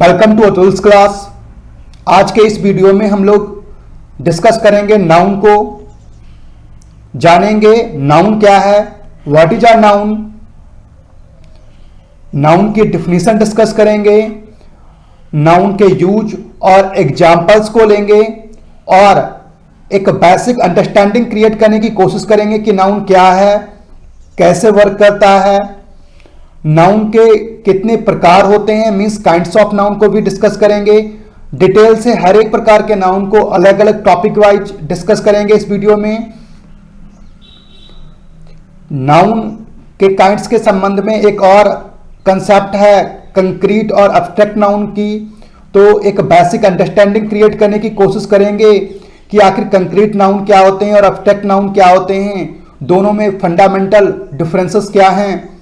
Welcome to Atul's class. आज के इस वीडियो में हम लोग डिस्कस करेंगे नाउन को, जानेंगे नाउन क्या है, what is are noun, noun की डिफिनीशन डिस्कस करेंगे, नाउन के यूज और एग्जाम्पल्स को लेंगे और एक बेसिक अंडरस्टैंडिंग क्रिएट करने की कोशिश करेंगे कि नाउन क्या है, कैसे वर्क करता है, नाउन के कितने प्रकार होते हैं, मींस काइंड्स ऑफ नाउन को भी डिस्कस करेंगे। डिटेल से हर एक प्रकार के नाउन को अलग अलग टॉपिक वाइज डिस्कस करेंगे इस वीडियो में। नाउन के काइंड्स के संबंध में एक और कंसेप्ट है कंक्रीट और एब्स्ट्रैक्ट नाउन की, तो एक बेसिक अंडरस्टैंडिंग क्रिएट करने की कोशिश करेंगे कि आखिर कंक्रीट नाउन क्या होते हैं और एब्स्ट्रैक्ट नाउन क्या होते हैं, दोनों में फंडामेंटल डिफरेंसेस क्या हैं।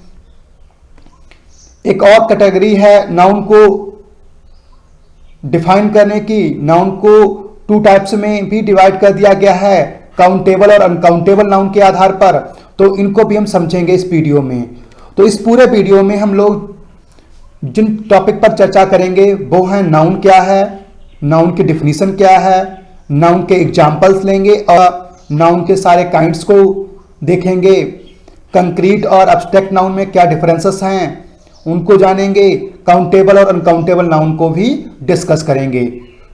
एक और कैटेगरी है नाउन को डिफाइन करने की, नाउन को टू टाइप्स में भी डिवाइड कर दिया गया है, काउंटेबल और अनकाउंटेबल नाउन के आधार पर, तो इनको भी हम समझेंगे इस वीडियो में। तो इस पूरे वीडियो में हम लोग जिन टॉपिक पर चर्चा करेंगे वो है नाउन क्या है, नाउन की डिफिनीशन क्या है, नाउन के एग्जाम्पल्स लेंगे और नाउन के सारे काइंड्स को देखेंगे। कंक्रीट और एब्स्ट्रैक्ट नाउन में क्या डिफरेंसेस हैं उनको जानेंगे, काउंटेबल और अनकाउंटेबल नाउन को भी डिस्कस करेंगे।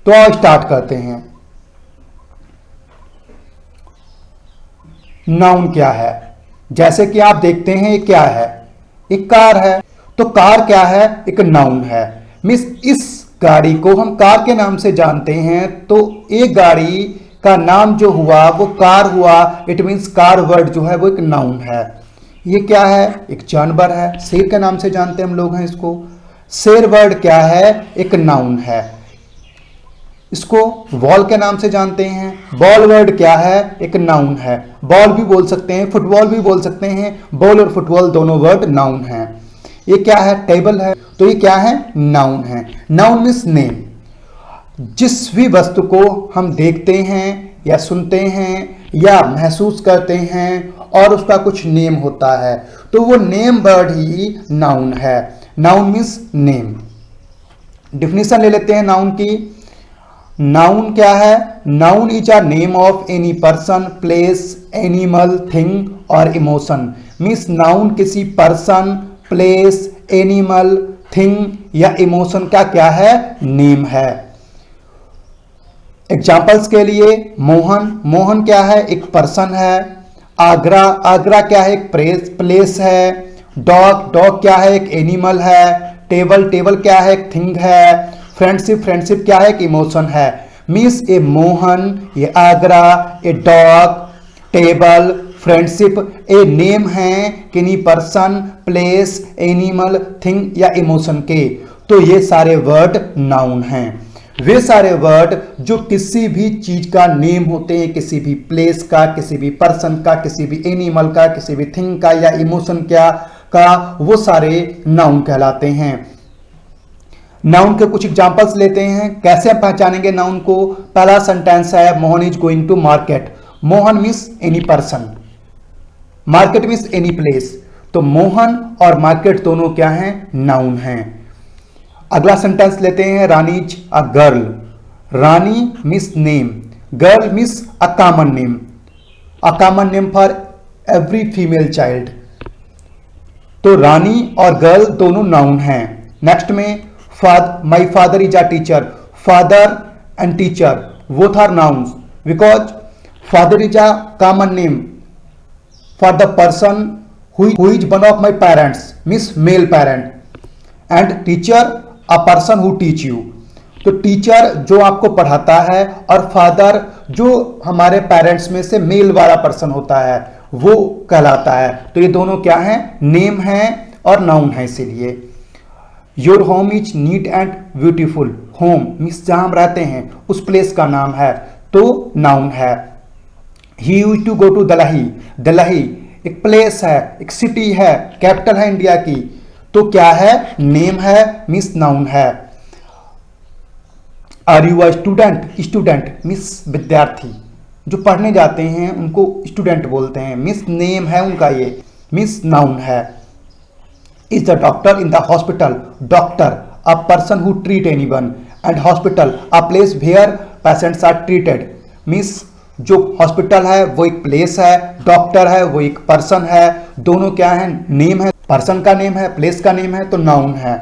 तो आओ स्टार्ट करते हैं। नाउन क्या है, जैसे कि आप देखते हैं ये क्या है, एक कार है, तो कार क्या है, एक नाउन है। मिस इस गाड़ी को हम कार के नाम से जानते हैं, तो एक गाड़ी का नाम जो हुआ वो कार हुआ, इट मीन्स कार वर्ड जो है वो एक नाउन है। ये क्या है, एक जानवर है, शेर के नाम से जानते हम लोग हैं इसको। शेर वर्ड क्या है, एक नाउन है। इसको बॉल के नाम से जानते हैं, बॉल वर्ड क्या है, एक नाउन है। बॉल भी बोल सकते हैं, फुटबॉल भी बोल सकते हैं, बॉल और फुटबॉल दोनों वर्ड नाउन है। ये क्या है, टेबल है, तो ये क्या है, नाउन है। Noun means name. जिस भी वस्तु को हम देखते हैं या सुनते हैं या महसूस करते हैं और उसका कुछ नेम होता है, तो वो नेम वर्ड ही नाउन है। Noun means name. डिफिनीशन ले लेते हैं नाउन की। नाउन क्या है, noun is a name of any person, place, animal, thing और इमोशन। मीन्स नाउन किसी पर्सन, प्लेस, एनिमल, थिंग या इमोशन का क्या है, नेम है। एग्जाम्पल्स के लिए मोहन, मोहन क्या है, एक पर्सन है। आगरा, आगरा क्या है, एक प्लेस है। डॉग, डॉग क्या है, एक एनिमल है। टेबल, टेबल क्या है, एक थिंग है। फ्रेंडशिप, फ्रेंडशिप क्या है, एक इमोशन है। मीन्स ए मोहन, ये Agra, a dog, table, friendship a name है किन्हीं पर्सन, प्लेस, एनिमल, थिंग या इमोशन के। तो ये सारे वर्ड नाउन हैं। वे सारे वर्ड जो किसी भी चीज का नेम होते हैं, किसी भी प्लेस का, किसी भी पर्सन का, किसी भी एनिमल का, किसी भी थिंग का या इमोशन का, वो सारे नाउन कहलाते हैं। नाउन के कुछ एग्जांपल्स लेते हैं, कैसे आप पहचानेंगे नाउन को। पहला सेंटेंस है Mohan is going to market. Mohan means any person, market means any place, तो मोहन और मार्केट दोनों क्या हैं, नाउन हैं। अगला सेंटेंस लेते हैं, Rani is a girl. Rani means name, girl means a common name, a common name for every female child. तो रानी और गर्ल दोनों नाउन हैं। नेक्स्ट में my father is a teacher. Father and teacher both are nouns because father is a common name for the person who is one of my parents, means male parent, and teacher a person who teach you। तो teacher जो आपको पढ़ाता है और father जो हमारे parents में से मेल वाला पर्सन होता है वो कहलाता है। तो ये दोनों क्या हैं, नेम हैं और नाउन है। इसीलिए your home is neat and beautiful. Home means जहां हम रहते हैं उस प्लेस का नाम है, तो नाउन है। He used to go to Delhi. Delhi एक प्लेस है, एक सिटी है, कैपिटल है इंडिया की, तो क्या है, नेम है, मीन्स नाउन है। Are you a student. Student means विद्यार्थी, जो पढ़ने जाते हैं उनको स्टूडेंट बोलते हैं, मीन्स नेम है उनका, ये मीन्स नाउन है। Is the doctor in the hospital. Doctor a person who treat anyone, and hospital a place where patients are treated. Means जो हॉस्पिटल है वो एक प्लेस है, डॉक्टर है वो एक पर्सन है, दोनों क्या है, नेम है, पर्सन का नेम है, प्लेस का नेम है, तो नाउन है।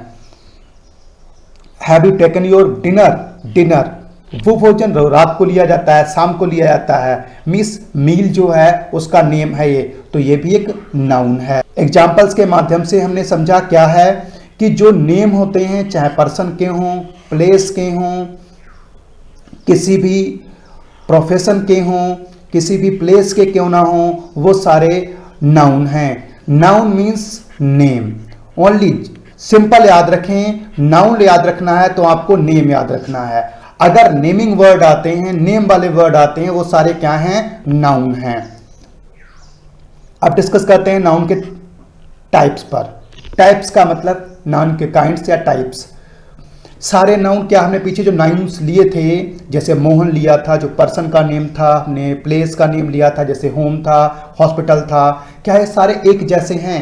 Have you taken your dinner, dinner वो भोजन रात को लिया जाता है, शाम को लिया जाता है। मिस मील जो है उसका नेम है ये, तो ये भी एक नाउन है। एग्जाम्पल्स के माध्यम से हमने समझा क्या है कि जो नेम होते हैं चाहे पर्सन के हों, प्लेस के हों, किसी भी प्रोफेशन के हों, किसी भी प्लेस के क्यों ना हों, वो सारे नाउन हैं। Noun means name only. Simple याद रखें, नाउन याद रखना है तो आपको नेम याद रखना है। अगर नेमिंग वर्ड आते हैं, नेम वाले वर्ड आते हैं, वो सारे क्या हैं, नाउन हैं। अब डिस्कस करते हैं नाउन के टाइप्स पर। टाइप्स का मतलब नाउन के काइंड्स या टाइप्स। सारे नाउन क्या, हमने पीछे जो नाउन्स लिए थे, जैसे मोहन लिया था जो पर्सन का नेम था, हमने प्लेस का नेम लिया था जैसे होम था, हॉस्पिटल था, क्या ये सारे एक जैसे हैं?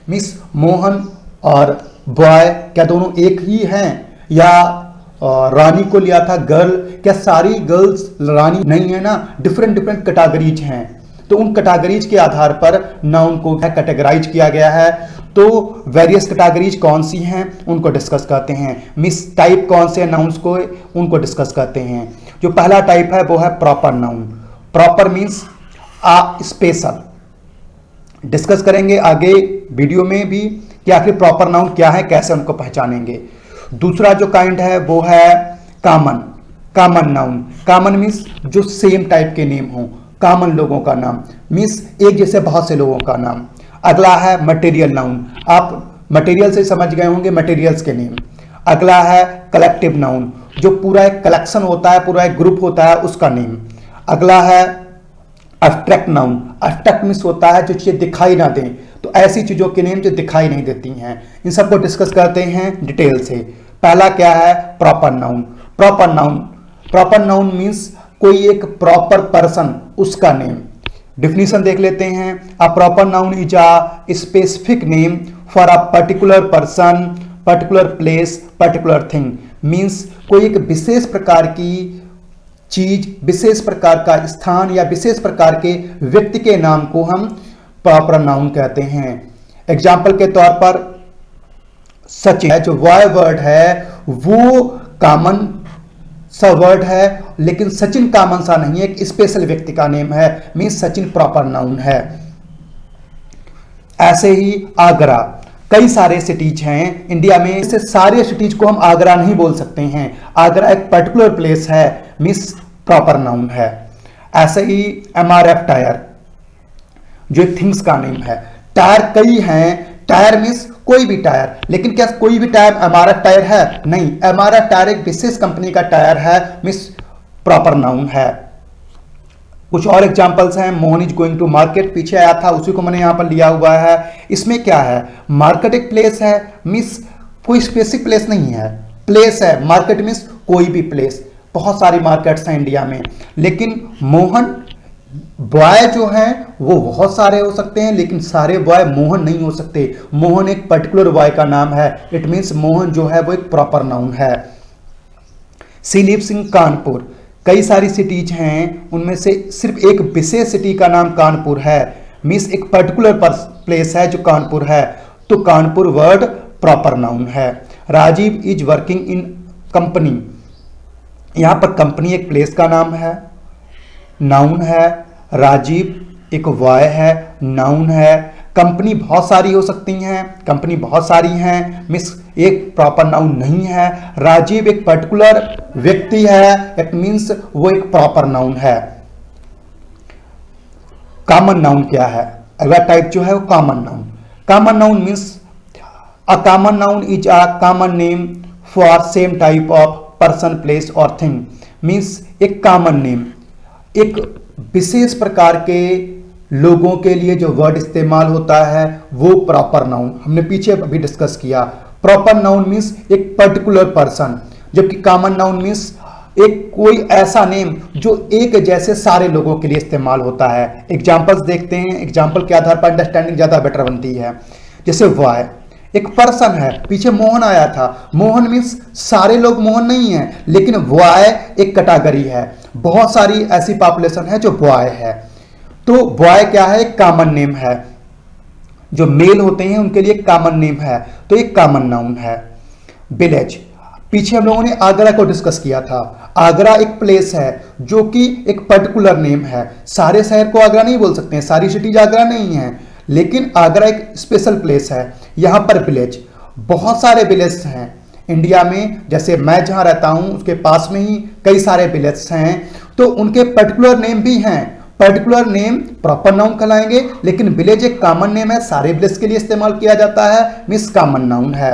मिस मोहन और बॉय क्या दोनों एक ही हैं? या रानी को लिया था गर्ल, क्या सारी गर्ल्स रानी नहीं है ना, डिफरेंट डिफरेंट कैटेगरीज हैं। तो उन कैटेगरीज के आधार पर नाउन को कैटेगराइज किया गया है। तो वेरियस कैटेगरीज कौन सी हैं उनको डिस्कस करते हैं। मिस टाइप कौन से नाउन्स को, उनको डिस्कस करते हैं। जो पहला टाइप है वो है proper noun. Proper means special. Discuss करेंगे आगे वीडियो में भी कि आखिर प्रॉपर नाउन क्या है, कैसे उनको पहचानेंगे। दूसरा जो काइंड है वो है common. Common noun, common means जो सेम टाइप के नेम हो, कॉमन लोगों का नाम, मीन्स एक जैसे बहुत से लोगों का नाम। अगला है मटेरियल नाउन। आप मटेरियल से समझ गए होंगे, मटेरियल्स के नेम। अगला है कलेक्टिव नाउन, जो पूरा एक कलेक्शन होता है, पूरा एक ग्रुप होता है, उसका नेम। अगला है एब्स्ट्रैक्ट नाउन। एब्स्ट्रैक्ट मीन्स होता है जो चीजें दिखाई ना दें, तो ऐसी चीजों के नेम जो दिखाई नहीं देती हैं। इन सबको डिस्कस करते हैं डिटेल से। पहला क्या है, proper noun. Proper noun, proper noun means कोई एक प्रॉपर पर्सन, उसका नेम। डिफिनीशन देख लेते हैं। A proper noun is a specific name for a particular person, particular place, particular thing. Means कोई एक विशेष प्रकार की चीज, विशेष प्रकार का स्थान या विशेष प्रकार के व्यक्ति के नाम को हम प्रॉपर नाउन कहते हैं। एग्जाम्पल के तौर पर सचिन है, जो वाय वर्ड है वो कॉमन सा वर्ड है, लेकिन सचिन कॉमन सा नहीं है, एक स्पेशल व्यक्ति का नेम है, मीन्स सचिन प्रॉपर नाउन है। ऐसे ही आगरा, कई सारे सिटीज हैं इंडिया में, इससे सारे सिटीज को हम आगरा नहीं बोल सकते हैं। आगरा एक पर्टिकुलर प्लेस है, मीन्स प्रॉपर नाउन है। ऐसे ही MRF टायर, जो एक थिंग्स का नेम है। टायर कई हैं, टायर मीन्स कोई भी टायर, लेकिन क्या कोई भी टायर MRF टायर है? नहीं, MRF टायर एक विशेष कंपनी का टायर है, मीन्स प्रॉपर नाउन है। कुछ और एग्जांपल्स हैं। Mohan is going to market, पीछे आया था, उसी को मैंने यहां पर लिया हुआ है। इसमें क्या है, मार्केट एक प्लेस है, मीन्स कोई स्पेसिफिक प्लेस नहीं है, प्लेस है। मार्केट मीन्स कोई भी प्लेस, बहुत सारी मार्केट्स हैं इंडिया में। लेकिन मोहन बॉय जो हैं वो बहुत सारे हो सकते हैं, लेकिन सारे बॉय मोहन नहीं हो सकते। मोहन एक पर्टिकुलर बॉय का नाम है, इट मीन्स मोहन जो है वो एक प्रॉपर नाउन है। सी लिव्स इन कानपुर, कई सारी सिटीज हैं, उनमें से सिर्फ एक विशेष सिटी का नाम कानपुर है, मीन्स एक पर्टिकुलर प्लेस है जो कानपुर है, तो कानपुर वर्ड प्रॉपर नाउन है। Rajiv is working in company, यहां पर कंपनी एक प्लेस का नाम है, नाउन है। राजीव एक वाय है, नाउन है। कंपनी बहुत सारी हो सकती हैं, कंपनी बहुत सारी हैं, मिस एक प्रॉपर नाउन नहीं है। राजीव एक पर्टिकुलर व्यक्ति है, इट मीन्स वो एक प्रॉपर नाउन है। कॉमन नाउन क्या है, अगला टाइप जो है वो common noun. Common noun means a common noun is a common name for same type of person, place और थिंग। मीन्स एक कॉमन नेम, एक विशेष प्रकार के लोगों के लिए जो वर्ड इस्तेमाल होता है वो प्रॉपर नाउन, हमने पीछे अभी डिस्कस किया। प्रॉपर नाउन मीन्स एक पर्टिकुलर पर्सन, जबकि कॉमन नाउन मीन्स एक कोई ऐसा नेम जो एक जैसे सारे लोगों के लिए इस्तेमाल होता है। एग्जाम्पल्स देखते हैं, एग्जाम्पल के आधार पर अंडरस्टैंडिंग ज़्यादा बेटर बनती है। जैसे वाय, एक पर्सन है, पीछे मोहन आया था। मोहन मीन्स सारे लोग मोहन नहीं है, लेकिन बॉय एक कैटेगरी है, बहुत सारी ऐसी पॉपुलेशन है जो बॉय है। तो बॉय क्या है, एक कॉमन नेम है, जो मेल होते हैं उनके लिए कॉमन नेम है, तो एक कॉमन नाउन है। विलेज, पीछे हम लोगों ने आगरा को डिस्कस किया था। आगरा एक प्लेस है जो कि एक पर्टिकुलर नेम है, सारे शहर को आगरा नहीं बोल सकते हैं, सारी सिटीज आगरा नहीं है, लेकिन आगरा एक स्पेशल प्लेस है। यहां पर विलेज, बहुत सारे विलेज हैं इंडिया में, जैसे मैं जहां रहता हूं उसके पास में ही कई सारे विलेज हैं, तो उनके पर्टिकुलर नेम भी हैं। पर्टिकुलर नेम प्रॉपर नाउन कहलाएंगे, लेकिन विलेज एक कॉमन नेम है, सारे विलेज के लिए इस्तेमाल किया जाता है, मींस कॉमन नाउन है।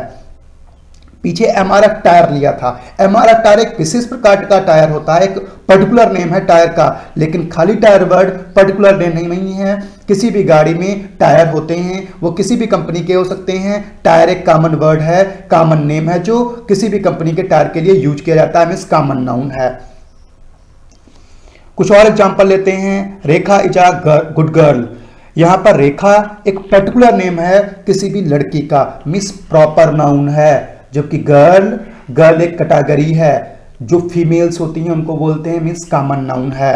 पीछे एमआरएफ टायर लिया था। एमआरएफ टायर एक विशेष प्रकार का टायर होता है, एक पर्टिकुलर नेम है टायर का, लेकिन खाली टायर वर्ड पर्टिकुलर नेम नहीं है। किसी भी गाड़ी में टायर होते हैं, वो किसी भी कंपनी के हो सकते हैं। टायर एक कॉमन वर्ड है, कॉमन नेम है, जो किसी भी कंपनी के टायर के लिए यूज किया जाता है, मींस कॉमन नाउन है। कुछ और एग्जांपल लेते हैं। रेखा इज अ गुड गर्ल। यहां पर रेखा एक पर्टिकुलर नेम है किसी भी लड़की का, मींस प्रॉपर नाउन है, जबकि गर्ल एक कैटेगरी है, जो फीमेल्स होती हैं उनको बोलते हैं, मींस कॉमन नाउन है।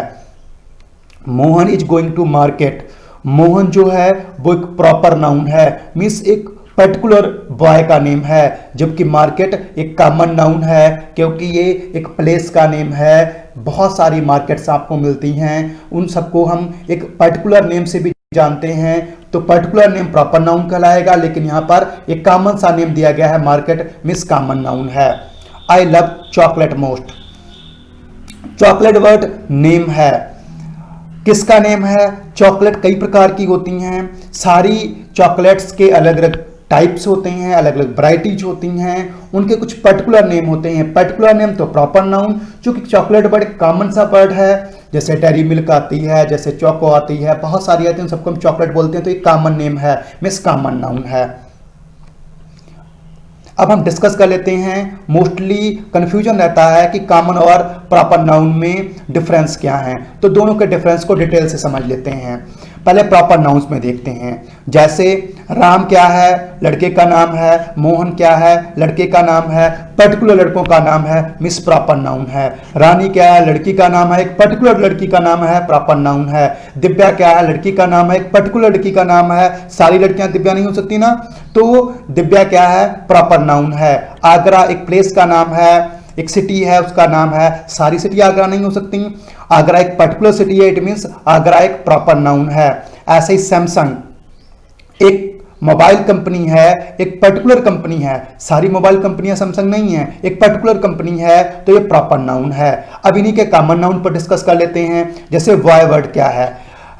Mohan is going to market. Mohan जो है वो एक प्रॉपर नाउन है, मींस एक पर्टिकुलर बॉय का नेम है, जबकि मार्केट एक कॉमन नाउन है, क्योंकि ये एक प्लेस का नेम है। बहुत सारी मार्केट्स आपको मिलती हैं, उन सबको हम एक पर्टिकुलर नेम से भी जानते हैं, तो पर्टिकुलर नेम प्रॉपर नाउन कहलाएगा, लेकिन यहां पर एक कॉमन सा नेम दिया गया है, मार्केट, मिस कॉमन नाउन है। I love chocolate most. Chocolate word name है, किसका नेम है? चॉकलेट कई प्रकार की होती हैं, सारी चॉकलेट्स के अलग अलग टाइप्स होते हैं, अलग अलग वैरायटीज होती हैं, उनके कुछ पर्टिकुलर नेम होते हैं। पर्टिकुलर नेम तो प्रॉपर नाउन, चूंकि चॉकलेट वर्ड कॉमन सा वर्ड है, जैसे डेयरी मिल्क आती है, जैसे चोको आती है, बहुत सारी आती हैं, सबको हम चॉकलेट बोलते हैं, तो एक कॉमन नेम है, मींस कॉमन नाउन है। अब हम डिस्कस कर लेते हैं। मोस्टली कंफ्यूजन रहता है कि कॉमन और प्रॉपर नाउन में डिफरेंस क्या है, तो दोनों के डिफरेंस को डिटेल से समझ लेते हैं। पहले प्रॉपर नाउन्स में देखते हैं, जैसे राम क्या है, लड़के का नाम है। मोहन क्या है, लड़के का नाम है, पर्टिकुलर लड़कों का नाम है, मिस प्रॉपर नाउन है। रानी क्या है, लड़की का नाम है, एक पर्टिकुलर लड़की का नाम है, प्रॉपर नाउन है। दिव्या क्या है, लड़की का नाम है, एक पर्टिकुलर लड़की का नाम है, सारी लड़कियां दिव्या नहीं हो सकती ना, तो दिव्या क्या है, प्रॉपर नाउन है। आगरा एक प्लेस का नाम है, एक सिटी है उसका नाम है, सारी सिटी आगरा नहीं हो सकती। आगरा एक पर्टिकुलर सिटी है, इट मींस आगरा एक प्रॉपर नाउन है। ऐसे ही सैमसंग एक मोबाइल कंपनी है, एक पर्टिकुलर कंपनी है, सारी मोबाइल कंपनियां सैमसंग नहीं है, एक पर्टिकुलर कंपनी है, तो ये प्रॉपर नाउन है। अब इन्हीं के कॉमन नाउन पर डिस्कस कर लेते हैं। जैसे बॉय वर्ड क्या है,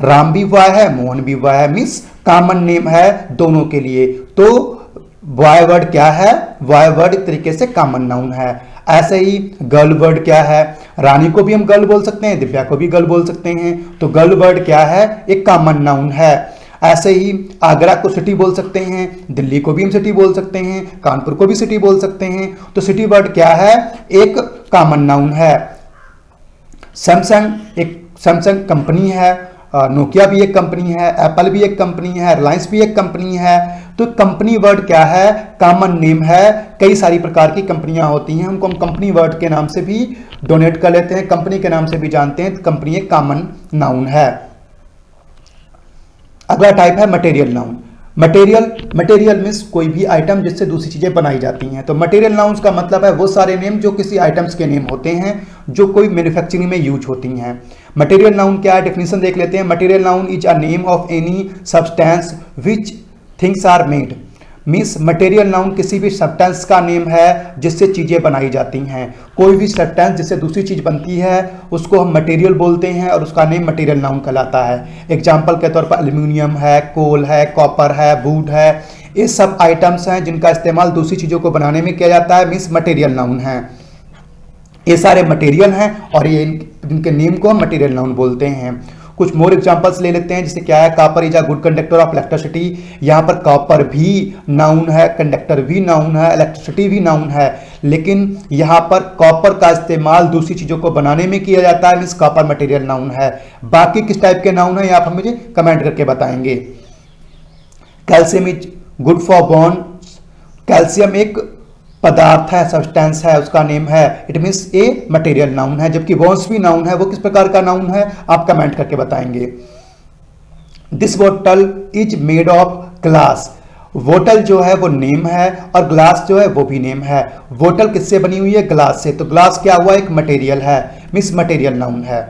राम भी बॉय है, मोहन भी बॉय है, मींस कॉमन नेम है दोनों के लिए, तो बॉय वर्ड क्या है, बॉय वर्ड एक तरीके से कॉमन नाउन है। ऐसे ही गर्ल वर्ड क्या है, रानी को भी हम गर्ल बोल सकते हैं, दिव्या को भी गर्ल बोल सकते हैं, तो गर्ल वर्ड क्या है, एक कॉमन नाउन है। ऐसे ही आगरा को सिटी बोल सकते हैं, दिल्ली को भी हम सिटी बोल सकते हैं, कानपुर को भी सिटी बोल सकते हैं, तो सिटी वर्ड क्या है, एक कॉमन नाउन है। सैमसंग एक सैमसंग कंपनी है, नोकिया भी एक कंपनी है, एप्पल भी एक कंपनी है, रिलायंस भी एक कंपनी है, तो कंपनी वर्ड क्या है, कॉमन नेम है। कई सारी प्रकार की कंपनियां होती हैं, उनको हम कंपनी वर्ड के नाम से भी डोनेट कर लेते हैं, कंपनी के नाम से भी जानते हैं, तो कंपनी एक कॉमन नाउन है। अगला टाइप है मटेरियल नाउन। मटेरियल मीन्स कोई भी आइटम जिससे दूसरी चीजें बनाई जाती हैं, तो मटेरियल नाउन्स का मतलब है वो सारे नेम जो किसी आइटम्स के नेम होते हैं, जो कोई मैन्युफैक्चरिंग में यूज होती हैं। मटेरियल नाउन क्या है, डेफिनेशन देख लेते हैं। Material noun is a name of any substance which things are made. Means material noun किसी भी सब्सटेंस का नेम है जिससे चीजें बनाई जाती हैं। कोई भी सब्सटेंस जिससे दूसरी चीज बनती है उसको हम मटेरियल बोलते हैं और उसका नेम मटेरियल नाउन कहलाता है। एग्जाम्पल के तौर पर एल्यूमिनियम है, कोल है, कॉपर है, वुड है, ये सब आइटम्स हैं जिनका इस्तेमाल दूसरी चीजों को बनाने में किया जाता है, मीन्स मटेरियल नाउन है। ये सारे मटेरियल हैं और ये इनके नेम को हम मटेरियल नाउन बोलते हैं। कुछ मोर एग्जांपल्स ले लेते हैं, जैसे क्या है, copper is a good conductor of electricity. यहाँ पर कॉपर भी नाउन है, कंडक्टर भी नाउन है, इलेक्ट्रिसिटी भी नाउन है, लेकिन यहाँ पर कॉपर का इस्तेमाल दूसरी चीजों को बनाने में किया जाता है, मीन्स कॉपर मटेरियल नाउन है। बाकी किस टाइप के नाउन है आप मुझे कमेंट करके बताएंगे। Calcium is good for bones, calcium एक पदार्थ है, सब्सटेंस है, उसका नेम है, it means a material noun है। जबकि वॉन्स भी नाउन है, वो किस प्रकार का नाउन है आप कमेंट करके बताएंगे। दिस बोतल इज मेड ऑफ ग्लास, बोतल जो है वो नेम है और ग्लास जो है वो भी नेम है। बोतल किससे बनी हुई है? ग्लास से, तो ग्लास क्या हुआ? एक मटेरियल है, मीन्स मटेरियल नाउन है।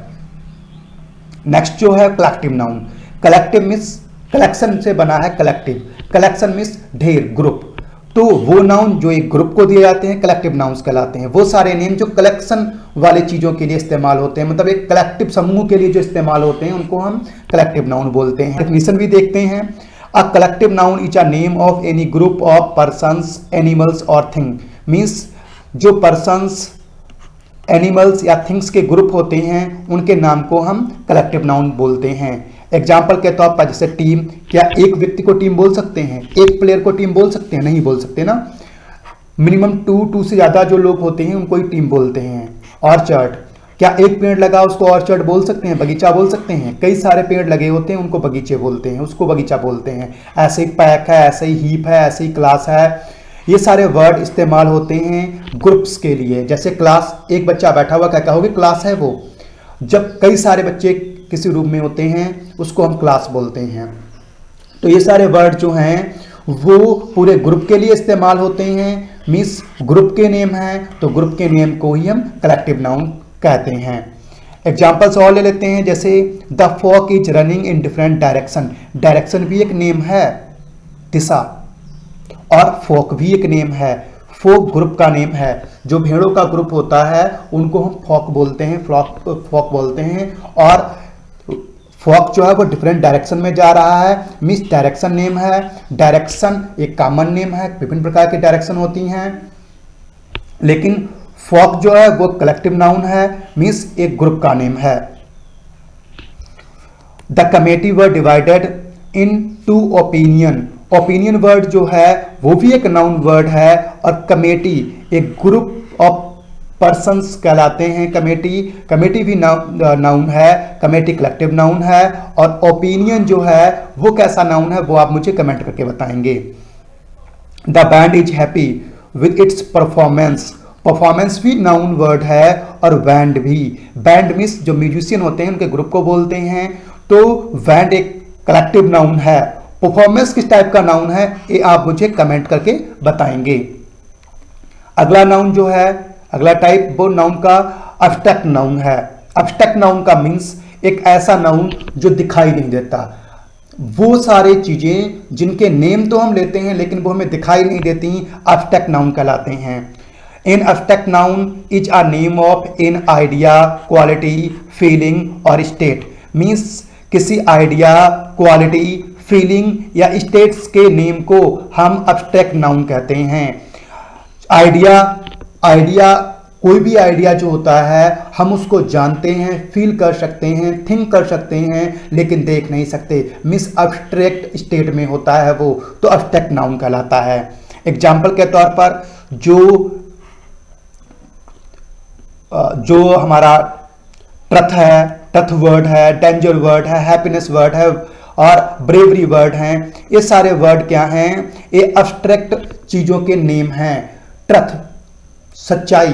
नेक्स्ट जो है collective noun. Collective means collection से बना है, कलेक्टिव, कलेक्शन मीन्स ढेर, ग्रुप। तो वो नाउन जो एक ग्रुप को दिए जाते हैं कलेक्टिव नाउन्स कहलाते हैं। वो सारे नेम जो कलेक्शन वाले चीजों के लिए इस्तेमाल होते हैं, मतलब एक कलेक्टिव समूह के लिए जो इस्तेमाल होते हैं, उनको हम कलेक्टिव नाउन बोलते हैं। डेफिनेशन भी देखते हैं। A collective noun is a name of any group of persons, animals और थिंग। मीन्स जो पर्सन्स, एनिमल्स या थिंग्स के ग्रुप होते हैं, उनके नाम को हम कलेक्टिव नाउन बोलते हैं। एग्जाम्पल के तौर पर जैसे टीम, क्या एक व्यक्ति को टीम बोल सकते हैं? एक प्लेयर को टीम बोल सकते हैं? नहीं बोल सकते ना। मिनिमम टू से ज्यादा जो लोग होते हैं उनको ही टीम बोलते हैं। ऑर्चर्ड, क्या एक पेड़ लगा उसको ऑर्चर्ड बोल सकते हैं? बगीचा बोल सकते हैं? कई सारे पेड़ लगे होते हैं उनको बगीचे बोलते हैं, उसको बगीचा बोलते हैं। ऐसे ही पैक है, ऐसे ही हीप है, ऐसे ही क्लास है। ये सारे वर्ड इस्तेमाल होते हैं ग्रुप्स के लिए। जैसे क्लास, एक बच्चा बैठा हुआ, क्या कहोगे? क्लास है वो। जब कई सारे बच्चे किसी रूम में होते हैं उसको हम क्लास बोलते हैं। तो ये सारे वर्ड जो हैं वो पूरे ग्रुप के लिए इस्तेमाल होते हैं, मीन्स ग्रुप के नेम हैं, तो ग्रुप के नेम को ही हम कलेक्टिव नाउन कहते हैं। एग्जाम्पल्स और ले लेते हैं, जैसे the flock is running in different direction. Direction भी एक नेम है, दिशा, और फॉक भी एक नेम है। फोक ग्रुप का नेम है। जो भेड़ों का ग्रुप होता है उनको हम फॉक बोलते हैं, फॉक बोलते हैं। और फॉक जो है वो डिफरेंट डायरेक्शन में जा रहा है, मीन्स डायरेक्शन नेम है। डायरेक्शन एक कॉमन नेम है, विभिन्न प्रकार की डायरेक्शन होती हैं, लेकिन फॉक जो है वो कलेक्टिव नाउन है, मीन्स एक ग्रुप का नेम है। The committee were divided into opinion. Opinion word जो है वो भी एक नाउन वर्ड है, और कमेटी एक ग्रुप ऑफ पर्सन्स कहलाते हैं। कमेटी भी नाउन है, कमेटी कलेक्टिव नाउन है। और ओपिनियन जो है वो कैसा नाउन है वो आप मुझे कमेंट करके बताएंगे। The band is happy with its performance. Performance भी नाउन वर्ड है, और बैंड भी। बैंड मीन्स जो म्यूजिशियन होते हैं उनके ग्रुप को बोलते हैं, तो बैंड एक कलेक्टिव नाउन है। परफॉर्मेंस किस टाइप का नाउन है ये आप मुझे कमेंट करके बताएंगे। अगला नाउन जो है, अगला टाइप वो नाउन का अब्स्ट्रैक्ट नाउन है। अब्स्ट्रैक्ट नाउन का मीन्स एक ऐसा नाउन जो दिखाई नहीं देता। वो सारे चीजें जिनके नेम तो हम लेते हैं लेकिन वो हमें दिखाई नहीं देती, अब्स्ट्रैक्ट नाउन कहलाते हैं। An abstract noun is a name of an idea, quality, feeling और स्टेट। मीन्स किसी आइडिया, क्वालिटी, फीलिंग या स्टेट्स के नेम को हम अब्स्ट्रैक्ट नाउन कहते हैं। आइडिया कोई भी आइडिया जो होता है हम उसको जानते हैं, फील कर सकते हैं, थिंक कर सकते हैं, लेकिन देख नहीं सकते, मीन्स अब्स्ट्रैक्ट स्टेट में होता है वो, तो अब्स्ट्रैक्ट नाउन कहलाता है। एग्जाम्पल के तौर पर जो हमारा ट्रथ है, ट्रथ वर्ड है, डेंजर वर्ड है, हैप्पीनेस वर्ड है और ब्रेवरी वर्ड हैं, ये सारे वर्ड क्या हैं? ये अब्स्ट्रैक्ट चीजों के नेम हैं। ट्रथ सच्चाई,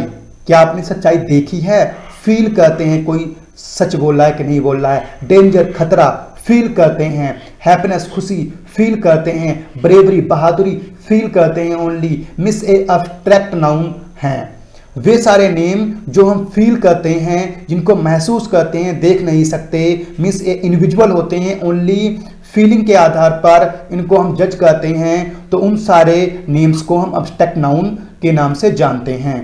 क्या आपने सच्चाई देखी है? फील करते हैं कोई सच बोल रहा है कि नहीं बोल रहा है। डेंजर खतरा, फील करते हैं। हैप्पीनेस खुशी, फील करते हैं। ब्रेवरी बहादुरी, फील करते हैं ओनली, मिस ए अब्स्ट्रैक्ट नाउन हैं। वे सारे नेम जो हम फील करते हैं, जिनको महसूस करते हैं, देख नहीं सकते, मीन्स ए इंडिविजुअल होते हैं, ओनली फीलिंग के आधार पर इनको हम जज करते हैं, तो उन सारे नेम्स को हम अब्स्ट्रैक्ट नाउन के नाम से जानते हैं।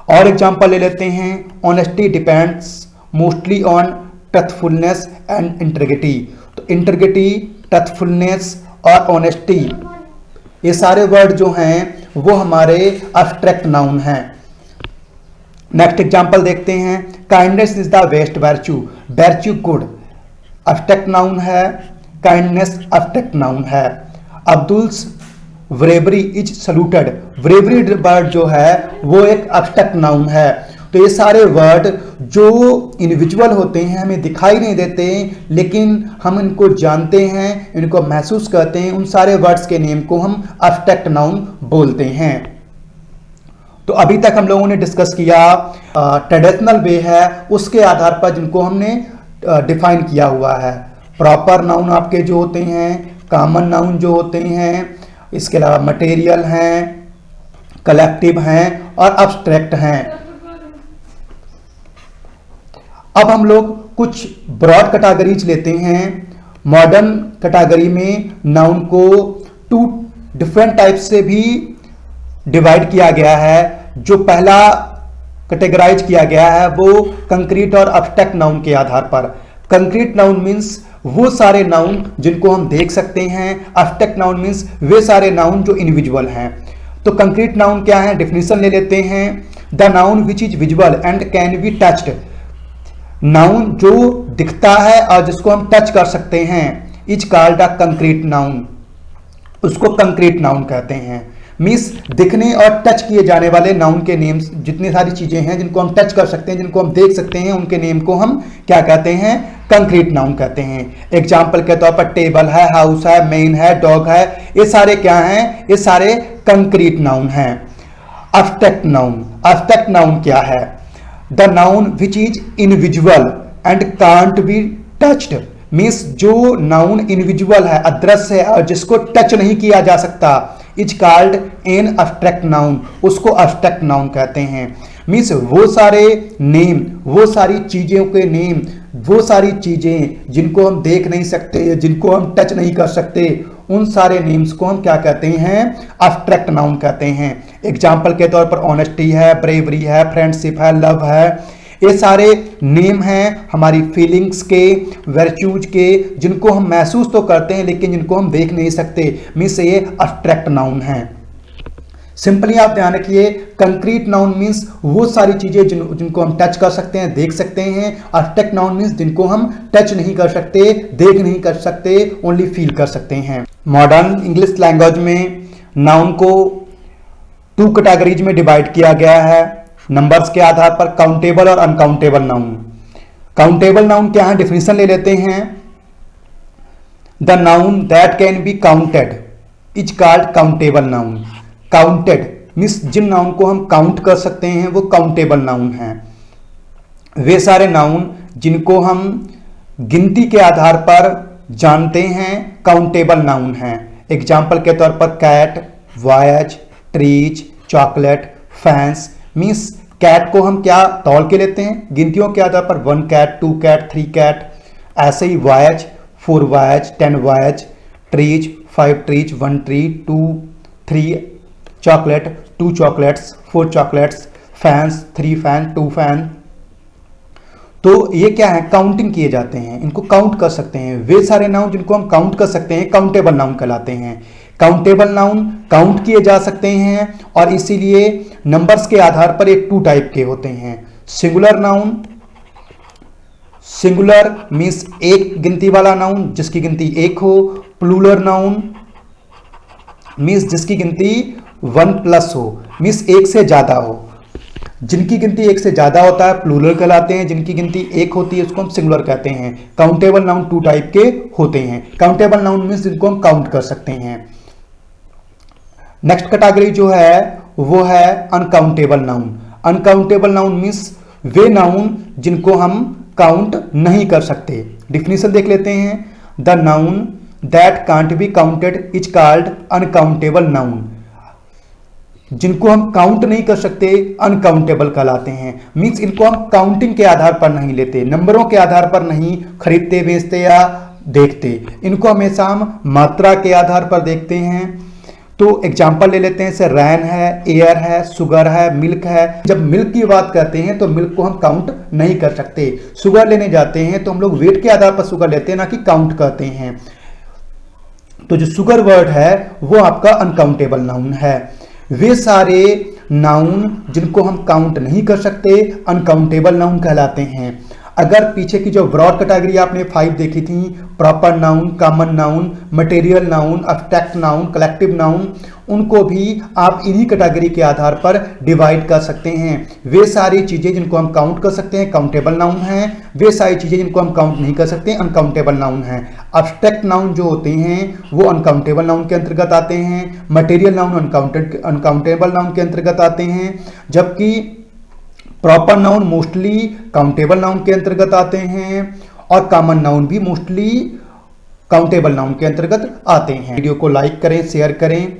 और एग्जांपल ले लेते हैं। Honesty depends mostly on truthfulness and integrity. तो इंटीग्रिटी, ट्रथफुलनेस और ऑनेस्टी, ये सारे वर्ड जो हैं वो हमारे अब्स्ट्रैक्ट नाउन हैं। नेक्स्ट एग्जांपल देखते हैं। Kindness is the best virtue. Virtue good, abstract noun है। काइंडनेस अब्स्ट्रैक्ट नाउन है। Abdul's bravery is saluted. Bravery word जो है वो एक अब्स्ट्रैक्ट नाउन है। तो ये सारे वर्ड जो इंडिविजुअल होते हैं, हमें दिखाई नहीं देते, लेकिन हम इनको जानते हैं, इनको महसूस करते हैं, उन सारे वर्ड्स के नेम को हम एब्स्ट्रैक्ट नाउन बोलते हैं। तो अभी तक हम लोगों ने डिस्कस किया ट्रेडिशनल वे है उसके आधार पर जिनको हमने डिफाइन किया हुआ है। प्रॉपर नाउन आपके जो होते हैं, कॉमन नाउन जो होते हैं, इसके अलावा मटेरियल हैं, कलेक्टिव हैं और अब्स्ट्रैक्ट हैं। अब हम लोग कुछ ब्रॉड कैटेगरीज लेते हैं। मॉडर्न कैटेगरी में नाउन को 2 डिफरेंट टाइप से भी डिवाइड किया गया है। जो पहला कैटेगराइज किया गया है वो कंक्रीट और अब्स्ट्रैक्ट नाउन के आधार पर। कंक्रीट नाउन मीन्स वो सारे नाउन जिनको हम देख सकते हैं, अब्स्ट्रैक्ट नाउन मीन्स वे सारे नाउन जो इंडिविजुअल हैं। तो कंक्रीट नाउन क्या है, डेफिनेशन ले लेते हैं। The noun which is visual and can be touched. Noun जो दिखता है और जिसको हम टच कर सकते हैं is called a concrete noun, उसको कंक्रीट नाउन कहते हैं। मीन्स दिखने और टच किए जाने वाले नाउन के नेम्स, जितनी सारी चीजें हैं जिनको हम टच कर सकते हैं, जिनको हम देख सकते हैं, उनके नेम को हम क्या कहते हैं, कंक्रीट नाउन कहते हैं। एग्जाम्पल के तौर पर टेबल है, हाउस है, मैन है, डॉग है, ये सारे क्या हैं, ये सारे कंक्रीट नाउन हैं। एब्स्ट्रैक्ट नाउन, एब्स्ट्रैक्ट नाउन क्या है, the noun which is individual and can't be touched. Means जो नाउन इंडिविजुअल है, अदृश्य है और जिसको टच नहीं किया जा सकता, is called an abstract noun, उसको एब्स्ट्रैक्ट नाउन कहते हैं। मीन्स वो सारे नेम, वो सारी चीजों के नेम, वो सारी चीजें जिनको हम देख नहीं सकते, जिनको हम टच नहीं कर सकते, उन सारे नेम्स को हम क्या कहते हैं, एब्स्ट्रैक्ट नाउन कहते हैं। एग्जाम्पल के तौर पर ऑनेस्टी है, ब्रेवरी है, फ्रेंडशिप है, लव है, ये सारे नेम हैं हमारी फीलिंग्स के, वर्च्यूज के, जिनको हम महसूस तो करते हैं लेकिन जिनको हम देख नहीं सकते। मीन्स ये एब्स्ट्रैक्ट नाउन हैं। सिंपली आप ध्यान रखिए, कंक्रीट नाउन मीन्स वो सारी चीजें जिनको हम टच कर सकते हैं, देख सकते हैं। एब्स्ट्रैक्ट नाउन मीन्स जिनको हम टच नहीं कर सकते, देख नहीं कर सकते, ओनली फील कर सकते हैं। मॉडर्न इंग्लिश लैंग्वेज में नाउन को 2 कैटेगरीज में डिवाइड किया गया है नंबर्स के आधार पर, काउंटेबल और अनकाउंटेबल नाउन। काउंटेबल नाउन क्या है, डिफिनेशन ले लेते हैं। The noun that can be counted is called countable noun. Counted means जिन नाउन को हम काउंट कर सकते हैं वो काउंटेबल नाउन हैं। वे सारे नाउन जिनको हम गिनती के आधार पर जानते हैं काउंटेबल नाउन हैं। एग्जाम्पल के तौर पर cat, boys, trees, chocolate, fans. Means cat को हम क्या तौल के लेते हैं, गिनतियों के आधार पर 1 कैट, 2 कैट, 3 कैट। ऐसे ही boys, 4 boys, 10 boys, trees, 5 trees, 1 tree, 2, 3 chocolate, 2 chocolates, 4 chocolates, fans, 3 fan, 2 fan. तो ये क्या है, काउंटिंग किए जाते हैं, इनको काउंट कर सकते हैं। वे सारे नाउन जिनको हम काउंट कर सकते हैं काउंटेबल नाउन कहलाते हैं। काउंटेबल नाउन काउंट किए जा सकते हैं और इसीलिए नंबर्स के आधार पर एक 2 टाइप के होते हैं। सिंगुलर नाउन, सिंगुलर मीन्स एक गिनती वाला नाउन जिसकी गिनती 1 हो। प्लूरल नाउन मीन्स जिसकी गिनती 1+ हो, मीन्स 1 से ज्यादा हो। जिनकी गिनती 1 से ज्यादा होता है प्लूरल कहलाते हैं, जिनकी गिनती 1 होती है उसको हम सिंगुलर कहते हैं। काउंटेबल नाउन 2 टाइप के होते हैं। काउंटेबल नाउन मीन्स जिनको हम काउंट कर सकते हैं। नेक्स्ट कैटेगरी जो है वो है uncountable noun. Uncountable noun means वे नाउन जिनको हम काउंट नहीं कर सकते। डिफिनेशन देख लेते हैं। The noun that can't be counted is called uncountable noun. जिनको हम काउंट नहीं कर सकते अनकाउंटेबल कहलाते हैं। मीन्स इनको हम काउंटिंग के आधार पर नहीं लेते, नंबरों के आधार पर नहीं खरीदते, बेचते या देखते। इनको हमेशा हम मात्रा के आधार पर देखते हैं। तो एग्जाम्पल ले लेते हैं, जैसे रैन है, एयर है, शुगर है, मिल्क है। जब मिल्क की बात करते हैं तो मिल्क को हम काउंट नहीं कर सकते। शुगर लेने जाते हैं तो हम लोग वेट के आधार पर शुगर लेते हैं, ना कि काउंट करते हैं। तो जो शुगर वर्ड है वो आपका अनकाउंटेबल नाउन है। वे सारे नाउन जिनको हम काउंट नहीं कर सकते अनकाउंटेबल नाउन कहलाते हैं। अगर पीछे की जो ब्रॉड कैटेगरी आपने 5 देखी थी, proper noun, common noun, material noun, abstract noun, collective noun, उनको भी आप इन्हीं कैटेगरी के आधार पर डिवाइड कर सकते हैं। वे सारी चीजें जिनको हम काउंट कर सकते हैं काउंटेबल नाउन हैं, वे सारी चीजें जिनको हम काउंट नहीं कर सकते अनकाउंटेबल नाउन हैं। अब्स्ट्रैक्ट नाउन जो होते हैं वो अनकाउंटेबल नाउन के अंतर्गत आते हैं, मटेरियल नाउन अनकाउंटेबल नाउन के अंतर्गत आते हैं, जबकि proper noun mostly countable noun के अंतर्गत आते हैं और कॉमन नाउन भी मोस्टली काउंटेबल नाउन के अंतर्गत आते हैं। वीडियो को लाइक करें, शेयर करें।